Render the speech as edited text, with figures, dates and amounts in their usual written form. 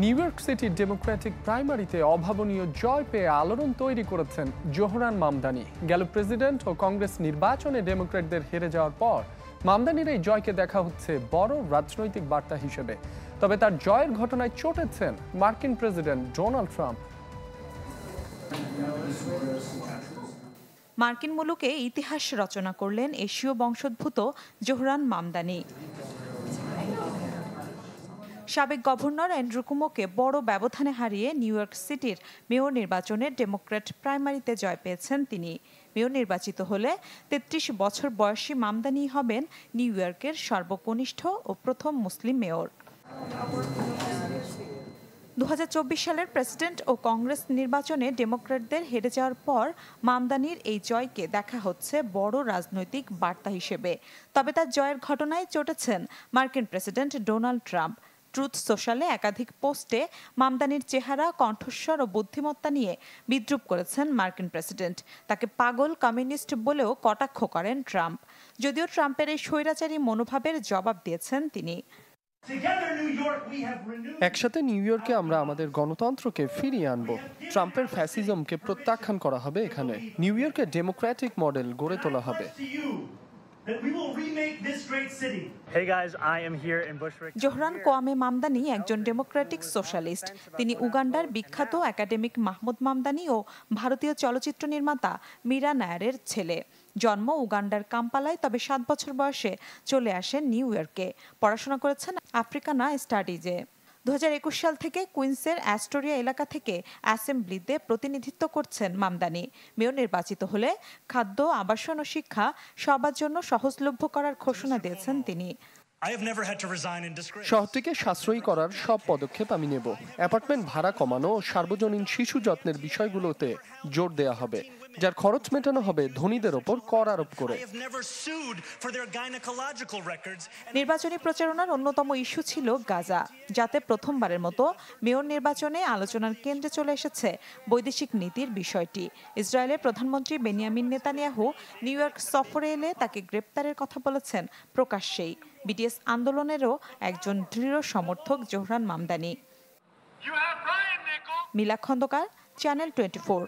New York সিটির Democratic প্রাইমারিতে অভাবনীয় জয় পেয়ে আলোড়ন তৈরি করেছেন জোহরান মামদানি। গেল প্রেসিডেন্ট ও কংগ্রেস নির্বাচনে ডেমোক্র্যাটদের হেরে যাওয়ার পর মামদানির এই জয়কে দেখা হচ্ছে বড় রাজনৈতিক বার্তা হিসেবে। তবে তার জয়ের ঘটনায় চটেছেন মার্কিন প্রেসিডেন্ট ডোনাল্ড ট্রাম্প। মার্কিন মুলুকে ইতিহাস রচনা করলেন এশীয় বংশোদ্ভূত জোহরান মামদানি। সাবেক গভর্নর অ্যান্ড্রু কুমোকে বড় ব্যবধানে হারিয়ে নিউ ইয়র্ক সিটির মেয়র নির্বাচনে ডেমোক্র্যাট প্রাইমারিতে জয় পেয়েছেন তিনি। মেয়র নির্বাচিত হলে ৩৩ বছর বয়সী মামদানি হবেন নিউ ইয়র্কের সর্বকনিষ্ঠ ও প্রথম মুসলিম মেয়র। ২০২৪ সালের প্রেসিডেন্ট ও কংগ্রেস নির্বাচনে ডেমোক্র্যাটদের হেরে যাওয়ার পর মামদানির এই জয়কে দেখা হচ্ছে বড় রাজনৈতিক বার্তা হিসেবে। তবে তার জয়ের ঘটনায় চটেছেন মার্কিন প্রেসিডেন্ট ডোনাল্ড ট্রাম্প। ট্রুথ সোশ্যালে একাধিক পোস্টে মামদানির চেহারা, কণ্ঠস্বর ও বুদ্ধিমত্তা নিয়ে বিদ্রূপ করেছেন মার্কিন প্রেসিডেন্ট। তাকে পাগল, কমিউনিস্ট বলেও কটাক্ষ করেন ট্রাম্প। যদিও ট্রাম্পের এই স্বৈরাচারী মনোভাবের জবাব দিয়েছেন তিনি। একসাথে নিউ ইয়র্কে আমরা আমাদের গণতন্ত্রকে ফিরিয়ে আনব। ট্রাম্পের ফ্যাসিজমকে প্রত্যাখ্যান করা হবে। এখানে নিউ ইয়র্কের ডেমোক্রেটিক মডেল গড়ে তোলা হবে। জোহরান কোয়ামে মামদানি একজন ডেমোক্রেটিক সোশ্যালিস্ট। তিনি উগান্ডার বিখ্যাত একাডেমিক মাহমুদ মামদানি ও ভারতীয় চলচ্চিত্র নির্মাতা মীরা নায়ারের ছেলে। জন্ম উগান্ডার কাম্পালায়, তবে ৭ বছর বয়সে চলে আসেন নিউ ইয়র্কে। পড়াশোনা করেছেন আফ্রিকানা স্টাডিজে। ২০২১ সাল থেকে কুইন্সের অ্যাস্টোরিয়া এলাকা থেকে অ্যাসেম্বলিতে প্রতিনিধিত্ব করছেন মামদানি। মেয়র নির্বাচিত হলে খাদ্য, আবাসন ও শিক্ষা সবার জন্য সহজলভ্য করার ঘোষণা দিয়েছেন তিনি। শহরটিকে সাশ্রয়ী করার সব পদক্ষেপ আমি নেব। অ্যাপার্টমেন্ট ভাড়া কমানো ও সার্বজনীন শিশু যত্নের বিষয়গুলোতে জোর দেয়া হবে, যার খরচ মেটানো হবে ধনীদের ওপর কর আরোপ করে। নির্বাচনী প্রচারণার অন্যতম ইস্যু ছিল গাজা, যাতে প্রথমবারের মতো মেয়র নির্বাচনে আলোচনার কেন্দ্রে চলে এসেছে বৈদেশিক নীতির বিষয়টি। ইসরায়েলের প্রধানমন্ত্রী বেনিয়ামিন নেতানিয়াহু নিউ ইয়র্ক সফরে এলে তাকে গ্রেপ্তারের কথা বলেছেন প্রকাশ্যেই। বিটিএস আন্দোলনেরও একজন দৃঢ় সমর্থক জোহরান মামদানি। মিলা খন্দকার, চ্যানেল 24।